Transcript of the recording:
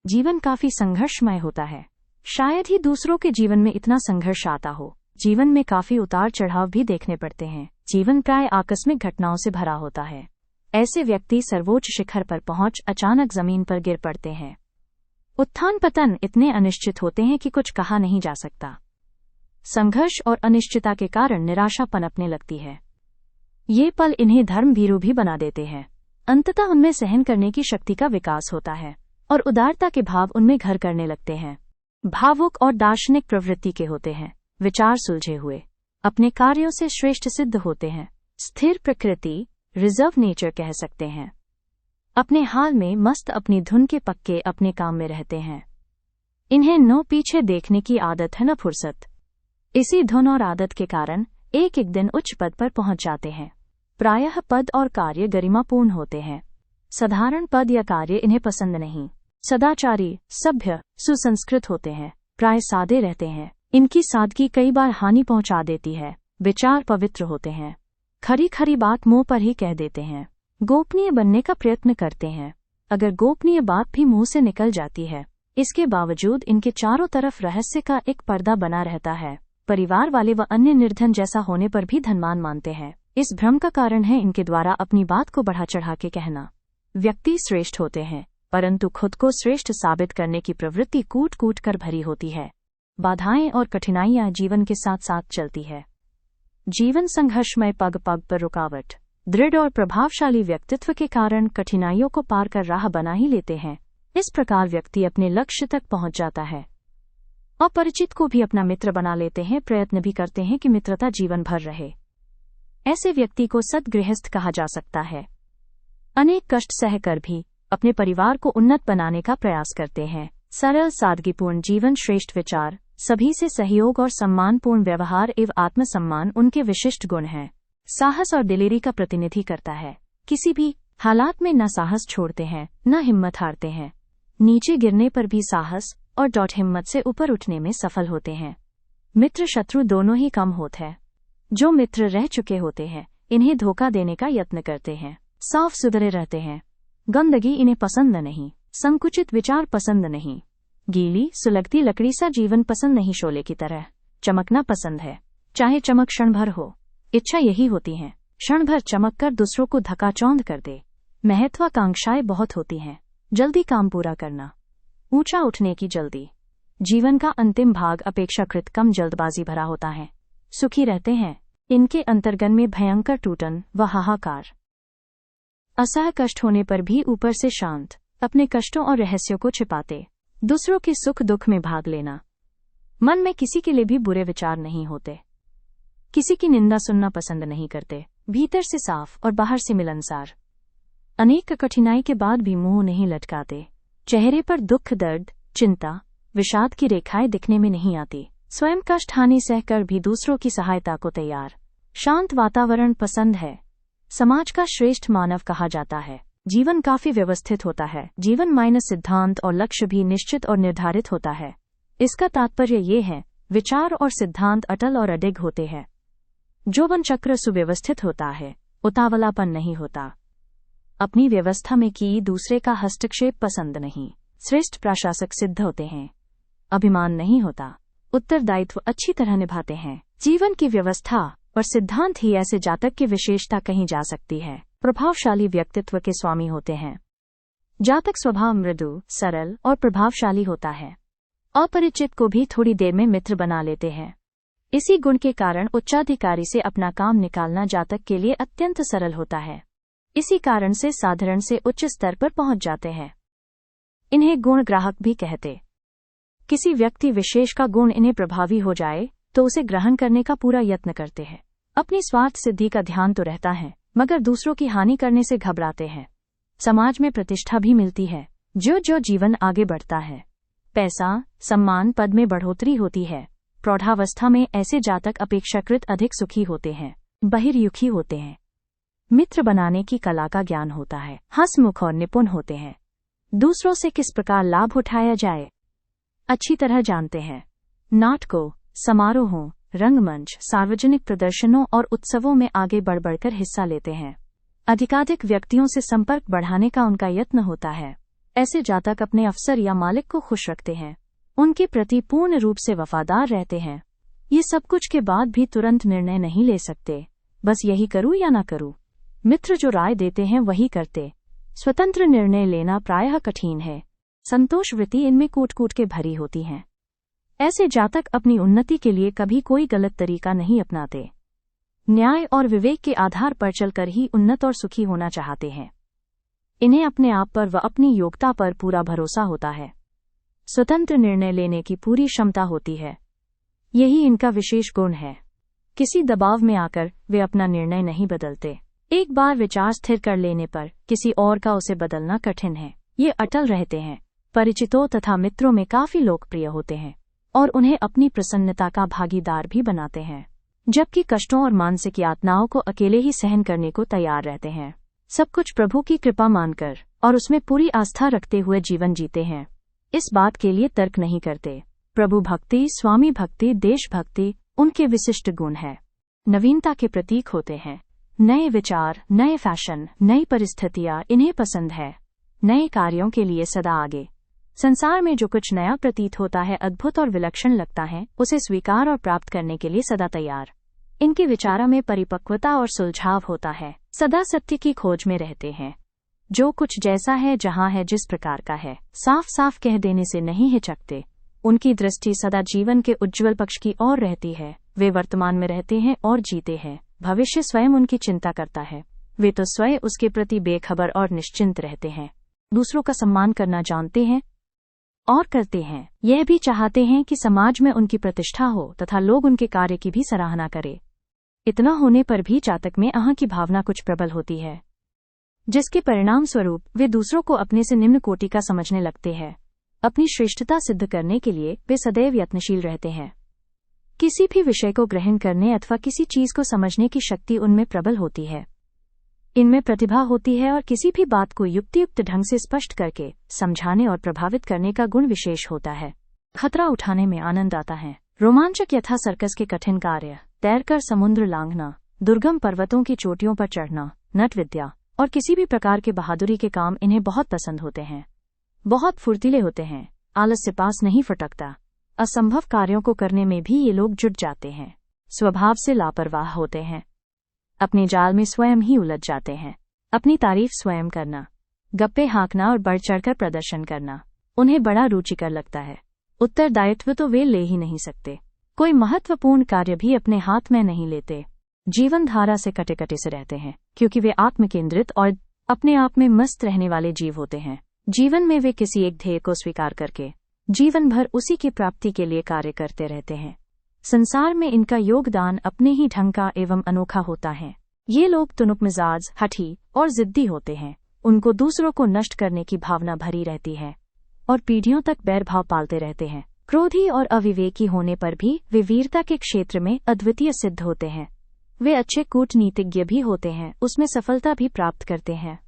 जीवन काफी संघर्षमय होता है। शायद ही दूसरों के जीवन में इतना संघर्ष आता हो। जीवन में काफी उतार चढ़ाव भी देखने पड़ते हैं। जीवन प्राय आकस्मिक घटनाओं से भरा होता है। ऐसे व्यक्ति सर्वोच्च शिखर पर पहुंच अचानक जमीन पर गिर पड़ते हैं। उत्थान पतन इतने अनिश्चित होते हैं कि कुछ कहा नहीं जा सकता। संघर्ष और अनिश्चितता के कारण निराशा पनपने लगती है। ये पल इन्हें धर्मभीरू भी बना देते हैं। अंततः उनमें सहन करने की शक्ति का विकास होता है और उदारता के भाव उनमें घर करने लगते हैं। भावुक और दार्शनिक प्रवृत्ति के होते हैं। विचार सुलझे हुए, अपने कार्यों से श्रेष्ठ सिद्ध होते हैं। स्थिर प्रकृति, रिजर्व नेचर कह सकते हैं। अपने हाल में मस्त, अपनी धुन के पक्के अपने काम में रहते हैं। इन्हें न पीछे देखने की आदत है न फुर्सत। इसी धुन और आदत के कारण एक एक दिन उच्च पद पर पहुंच जाते हैं। प्रायः पद और कार्य गरिमापूर्ण होते हैं। साधारण पद या कार्य इन्हें पसंद नहीं। सदाचारी, सभ्य, सुसंस्कृत होते हैं। प्राय सादे रहते हैं। इनकी सादगी कई बार हानि पहुंचा देती है। विचार पवित्र होते हैं। खरी खरी बात मुंह पर ही कह देते हैं। गोपनीय बनने का प्रयत्न करते हैं। अगर गोपनीय बात भी मुंह से निकल जाती है, इसके बावजूद इनके चारों तरफ रहस्य का एक पर्दा बना रहता है। परिवार वाले व अन्य निर्धन जैसा होने पर भी धनवान मानते हैं। इस भ्रम का कारण है इनके द्वारा अपनी बात को बढ़ा चढ़ा के कहना। व्यक्ति श्रेष्ठ होते हैं, परंतु खुद को श्रेष्ठ साबित करने की प्रवृत्ति कूट कूट कर भरी होती है। बाधाएं और कठिनाइयां जीवन के साथ साथ चलती है। जीवन संघर्षमय, पग पग पर रुकावट। दृढ़ और प्रभावशाली व्यक्तित्व के कारण कठिनाइयों को पार कर राह बना ही लेते हैं। इस प्रकार व्यक्ति अपने लक्ष्य तक पहुंच जाता है। अपरिचित को भी अपना मित्र बना लेते हैं। प्रयत्न भी करते हैं कि मित्रता जीवन भर रहे। ऐसे व्यक्ति को सद्गृहस्थ कहा जा सकता है। अनेक कष्ट सहकर भी अपने परिवार को उन्नत बनाने का प्रयास करते हैं। सरल, सादगीपूर्ण जीवन, श्रेष्ठ विचार, सभी से सहयोग और सम्मानपूर्ण व्यवहार एवं आत्मसम्मान उनके विशिष्ट गुण हैं। साहस और दिलेरी का प्रतिनिधि करता है। किसी भी हालात में न साहस छोड़ते हैं न हिम्मत हारते हैं। नीचे गिरने पर भी साहस और डॉट हिम्मत से ऊपर उठने में सफल होते हैं। मित्र शत्रु दोनों ही कम होते हैं। जो मित्र रह चुके होते हैं, इन्हें धोखा देने का यत्न करते हैं। साफ सुथरे रहते हैं। गंदगी इन्हें पसंद नहीं। संकुचित विचार पसंद नहीं। गीली सुलगती लकड़ी सा जीवन पसंद नहीं। शोले की तरह चमकना पसंद है, चाहे चमक क्षण भर हो। इच्छा यही होती है, क्षण भर चमक कर दूसरों को धक्काचौंध कर दे। महत्वाकांक्षाएं बहुत होती हैं। जल्दी काम पूरा करना, ऊंचा उठने की जल्दी। जीवन का अंतिम भाग अपेक्षाकृत कम जल्दबाजी भरा होता है। सुखी रहते हैं। इनके अंतर्गन में भयंकर टूटन व हाहाकार। असह कष्ट होने पर भी ऊपर से शांत, अपने कष्टों और रहस्यों को छिपाते। दूसरों के सुख दुख में भाग लेना। मन में किसी के लिए भी बुरे विचार नहीं होते। किसी की निंदा सुनना पसंद नहीं करते। भीतर से साफ और बाहर से मिलनसार। अनेक कठिनाई के बाद भी मुंह नहीं लटकाते। चेहरे पर दुख, दर्द, चिंता, विषाद की रेखाएं दिखने में नहीं आती। स्वयं कष्ट हानि सहकर भी दूसरों की सहायता को तैयार। शांत वातावरण पसंद है। समाज का श्रेष्ठ मानव कहा जाता है। जीवन काफी व्यवस्थित होता है। जीवन माइनस सिद्धांत और लक्ष्य भी निश्चित और निर्धारित होता है। इसका तात्पर्य ये है, विचार और सिद्धांत अटल और अडिग होते हैं। जोवन चक्र सुव्यवस्थित होता है, उतावलापन नहीं होता। अपनी व्यवस्था में की दूसरे का हस्तक्षेप पसंद नहीं। श्रेष्ठ प्रशासक सिद्ध होते हैं। अभिमान नहीं होता। उत्तरदायित्व अच्छी तरह निभाते हैं। जीवन की व्यवस्था और सिद्धांत ही ऐसे जातक की विशेषता कही जा सकती है। प्रभावशाली व्यक्तित्व के स्वामी होते हैं। जातक स्वभाव मृदु, सरल और प्रभावशाली होता है। अपरिचित को भी थोड़ी देर में मित्र बना लेते हैं। इसी गुण के कारण उच्चाधिकारी से अपना काम निकालना जातक के लिए अत्यंत सरल होता है। इसी कारण से साधारण से उच्च स्तर पर पहुंच जाते हैं। इन्हें गुण ग्राहक भी कहते। किसी व्यक्ति विशेष का गुण इन्हें प्रभावी हो जाए तो उसे ग्रहण करने का पूरा यत्न करते हैं। अपनी स्वार्थ सिद्धि का ध्यान तो रहता है, मगर दूसरों की हानि करने से घबराते हैं। समाज में प्रतिष्ठा भी मिलती है। जो जो जीवन आगे बढ़ता है, पैसा, सम्मान, पद में बढ़ोतरी होती है। प्रौढ़ावस्था में ऐसे जातक अपेक्षाकृत अधिक सुखी होते हैं। बहिर्मुखी होते हैं। मित्र बनाने की कला का ज्ञान होता है। हंसमुख और निपुण होते हैं। दूसरों से किस प्रकार लाभ उठाया जाए अच्छी तरह जानते हैं। नाटकों, समारोहों, रंगमंच, सार्वजनिक प्रदर्शनों और उत्सवों में आगे बढ़ बढ़कर हिस्सा लेते हैं। अधिकाधिक व्यक्तियों से संपर्क बढ़ाने का उनका यत्न होता है। ऐसे जातक अपने अफसर या मालिक को खुश रखते हैं, उनके प्रति पूर्ण रूप से वफादार रहते हैं। ये सब कुछ के बाद भी तुरंत निर्णय नहीं ले सकते, बस यही करूं या ना करूं। मित्र जो राय देते हैं वही करते। स्वतंत्र निर्णय लेना प्रायः कठिन है। संतोष वृत्ति इनमें कूट कूट के भरी होती है। ऐसे जातक अपनी उन्नति के लिए कभी कोई गलत तरीका नहीं अपनाते। न्याय और विवेक के आधार पर चलकर ही उन्नत और सुखी होना चाहते हैं। इन्हें अपने आप पर व अपनी योग्यता पर पूरा भरोसा होता है। स्वतंत्र निर्णय लेने की पूरी क्षमता होती है। यही इनका विशेष गुण है। किसी दबाव में आकर वे अपना निर्णय नहीं बदलते। एक बार विचार स्थिर कर लेने पर किसी और का उसे बदलना कठिन है। ये अटल रहते हैं, परिचितों तथा मित्रों में काफी लोकप्रिय होते हैं और उन्हें अपनी प्रसन्नता का भागीदार भी बनाते हैं, जबकि कष्टों और मानसिक यातनाओं को अकेले ही सहन करने को तैयार रहते हैं। सब कुछ प्रभु की कृपा मानकर और उसमें पूरी आस्था रखते हुए जीवन जीते हैं। इस बात के लिए तर्क नहीं करते। प्रभु भक्ति, स्वामी भक्ति, देशभक्ति उनके विशिष्ट गुण है। नवीनता के प्रतीक होते हैं। नए विचार, नए फैशन, नई परिस्थितियां इन्हें पसंद है। नए कार्यों के लिए सदा आगे। संसार में जो कुछ नया प्रतीत होता है, अद्भुत और विलक्षण लगता है, उसे स्वीकार और प्राप्त करने के लिए सदा तैयार। इनके विचारों में परिपक्वता और सुलझाव होता है। सदा सत्य की खोज में रहते हैं। जो कुछ जैसा है, जहां है, जिस प्रकार का है, साफ साफ कह देने से नहीं हिचकते। उनकी दृष्टि सदा जीवन के उज्ज्वल पक्ष की ओर रहती है। वे वर्तमान में रहते हैं और जीते हैं। भविष्य स्वयं उनकी चिंता करता है। वे तो स्वयं उसके प्रति बेखबर और निश्चिंत रहते हैं। दूसरों का सम्मान करना जानते हैं और करते हैं। यह भी चाहते हैं कि समाज में उनकी प्रतिष्ठा हो तथा लोग उनके कार्य की भी सराहना करें। इतना होने पर भी जातक में अहं की भावना कुछ प्रबल होती है, जिसके परिणाम स्वरूप वे दूसरों को अपने से निम्न कोटि का समझने लगते हैं। अपनी श्रेष्ठता सिद्ध करने के लिए वे सदैव यत्नशील रहते हैं। किसी भी विषय को ग्रहण करने अथवा किसी चीज को समझने की शक्ति उनमें प्रबल होती है। इनमें प्रतिभा होती है और किसी भी बात को युक्तियुक्त ढंग से स्पष्ट करके समझाने और प्रभावित करने का गुण विशेष होता है। खतरा उठाने में आनंद आता है। रोमांचक यथा सर्कस के कठिन कार्य, तैरकर समुद्र लांघना, दुर्गम पर्वतों की चोटियों पर चढ़ना, नट विद्या और किसी भी प्रकार के बहादुरी के काम इन्हें बहुत पसंद होते हैं। बहुत फुर्तीले होते हैं। आलस्य पास नहीं फटकता। असंभव कार्यों को करने में भी ये लोग जुट जाते हैं। स्वभाव से लापरवाह होते हैं। अपने जाल में स्वयं ही उलझ जाते हैं। अपनी तारीफ स्वयं करना, गप्पे हाँकना और बढ़ चढ़कर प्रदर्शन करना उन्हें बड़ा रुचिकर लगता है। उत्तरदायित्व तो वे ले ही नहीं सकते। कोई महत्वपूर्ण कार्य भी अपने हाथ में नहीं लेते। जीवन धारा से कटे कटे से रहते हैं, क्योंकि वे आत्म केंद्रित और अपने आप में मस्त रहने वाले जीव होते हैं। जीवन में वे किसी एक ध्येय को स्वीकार करके जीवन भर उसी की प्राप्ति के लिए कार्य करते रहते हैं। संसार में इनका योगदान अपने ही ढंग का एवं अनोखा होता है। ये लोग तुनुक मिजाज, हठी और जिद्दी होते हैं। उनको दूसरों को नष्ट करने की भावना भरी रहती है और पीढ़ियों तक बैरभाव पालते रहते हैं। क्रोधी और अविवेकी होने पर भी वे वीरता के क्षेत्र में अद्वितीय सिद्ध होते हैं। वे अच्छे कूटनीतिज्ञ भी होते हैं, उसमें सफलता भी प्राप्त करते हैं।